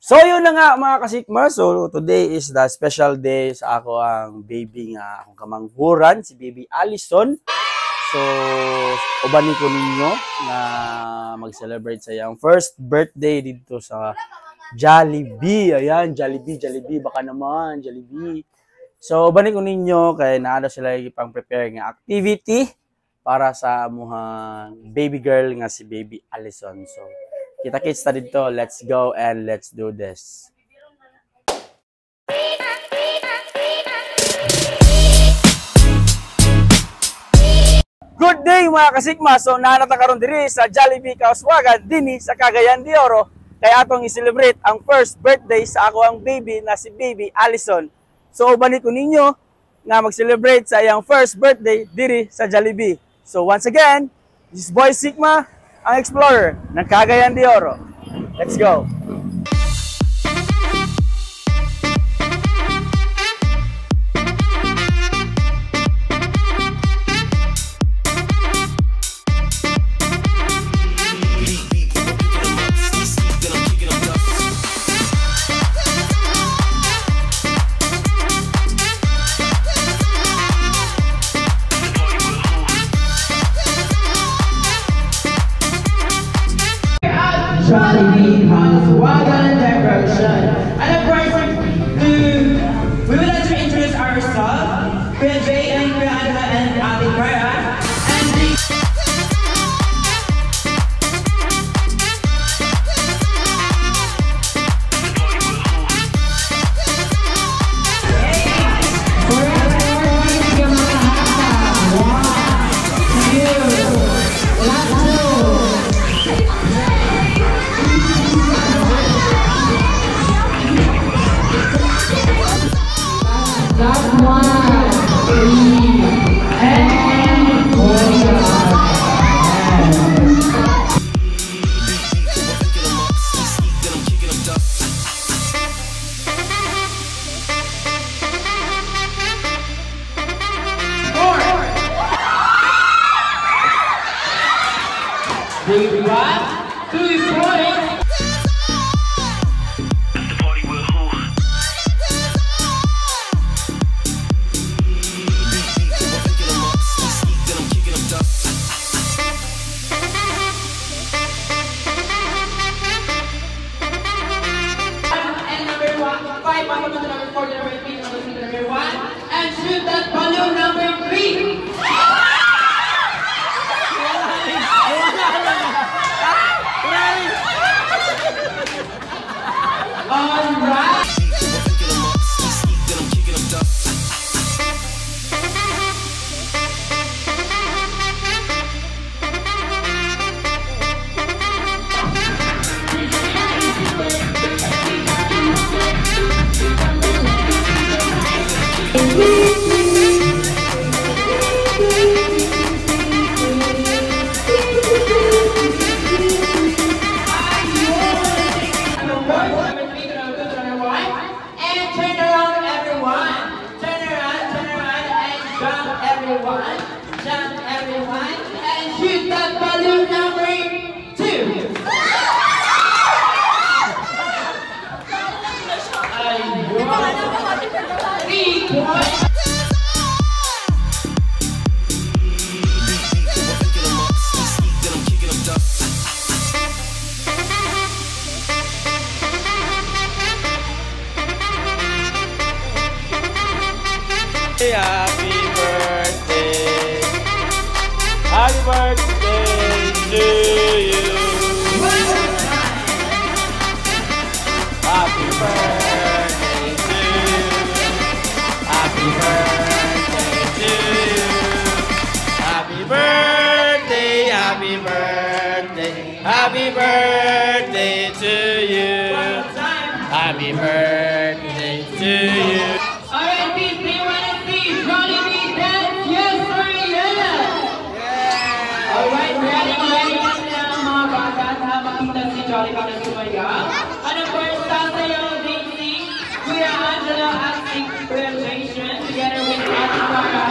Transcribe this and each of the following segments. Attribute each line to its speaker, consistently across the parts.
Speaker 1: So yun na nga mga kasikma, so today is the special day sa ako ang baby nga akong kamanghuran, si baby Allison. So ubani ko ninyo na mag-celebrate sa iyang first birthday dito sa Jollibee. Ayan, Jollibee, baka naman, Jollibee. So ubani ko ninyo kay naano sila ipang prepare nga activity para sa amuhang baby girl nga si baby Allison. So kita-kits ta dito. Let's go and let's do this. Good day mga kasikma. So nanata karon diri sa Jollibee Kauswagan dinhi sa Cagayan de Oro kay atong i-celebrate ang first birthday sa ako ang baby na si baby Allison. So ubanit ko ninyo nga mag-celebrate sa iyang first birthday diri sa Jollibee. So once again, this is Boy Sigma, ang explorer ng Cagayan de Oro. Let's go!
Speaker 2: Jollibee Kauswagan decoration. And of course, we would like to introduce ourselves. Kuya Jay and Kuya Anna and Ate Clara. And we want to enjoy and number 1, 5 number 4, number 3, number 1, and shoot that balloon number 3. Alright. Jump everyone and shoot that balloon number 2. 3 points.
Speaker 1: Happy birthday! Happy birthday to you! Happy birthday to you! Happy birthday to you! Happy birthday, happy birthday, happy birthday to you! Happy birthday to you!
Speaker 2: Alright, please, do you want to see Jollibee dance? Yes or yeah? Alright, ready na mga bata na makita si Jollibee na sumaya. And of course, sasayaw din si Kuya Angela acting Kuya Jason together with Ate Clara.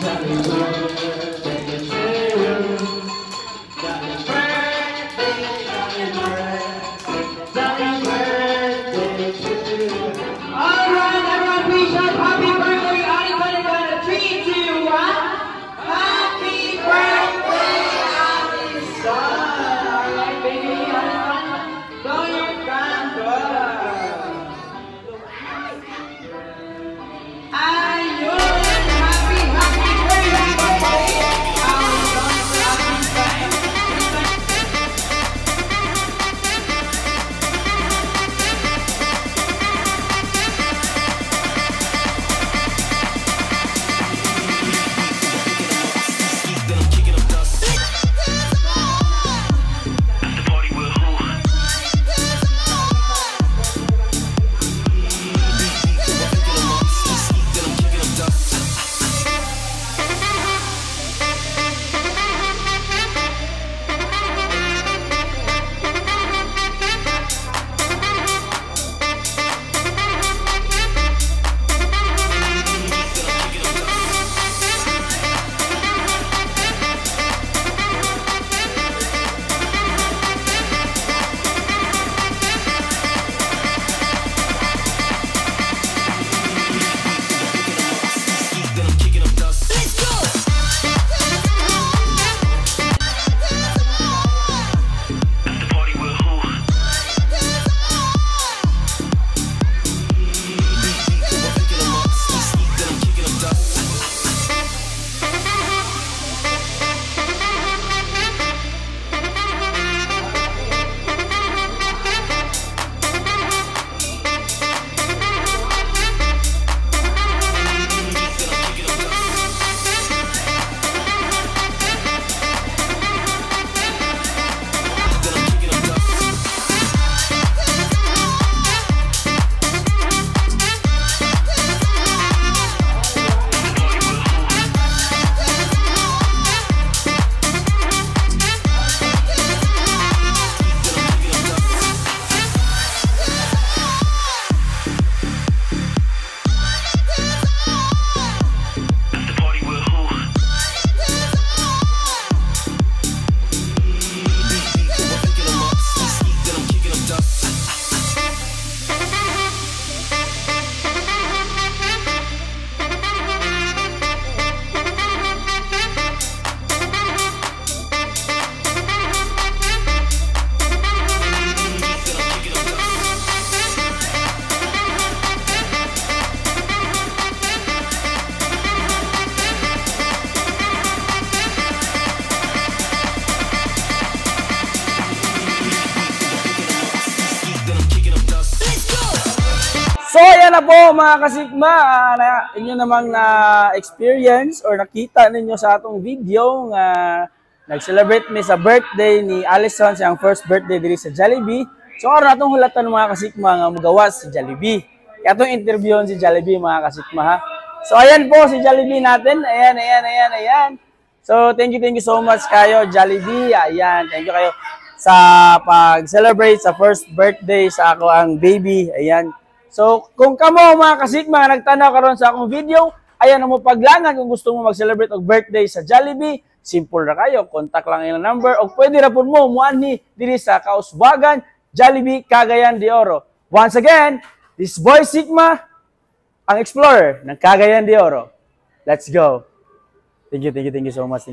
Speaker 2: Jolly birthday to you. Jolly birthday, jolly birthday, jolly birthday to you. All right, everyone, please shout happy birthday, Allison, in a 3, 2, 1. Happy birthday, Allison. All right, baby, Allison, blow your candle. Ayun! Happy birthday, Allison, happy time.
Speaker 1: So, ayan na po mga kasigma, inyo namang na-experience or nakita ninyo sa atong video nga nag-celebrate mi sa birthday ni Allison, siyang first birthday diri sa Jollibee. So, araw natong hulatan mga kasigma nga magawas si Jollibee. Kaya itong interviewon si Jollibee mga kasigma ha. So, ayan po si Jollibee natin. Ayan. So, thank you so much kayo Jollibee. Ayan, thank you kayo sa pag-celebrate sa first birthday sa ako ang baby. Ayan. So, kung kamo mga kasigma nagtanaw karon sa akong video, ayan mo paglangan kung gusto mo mag-celebrate og birthday sa Jollibee, simple ra kayo, contact lang yung number o pwede ra pud mo muanhi diri sa Kauswagan, Jollibee, Cagayan de Oro. Once again, this boy Sigma, ang explorer ng Cagayan de Oro. Let's go. Thank you so much.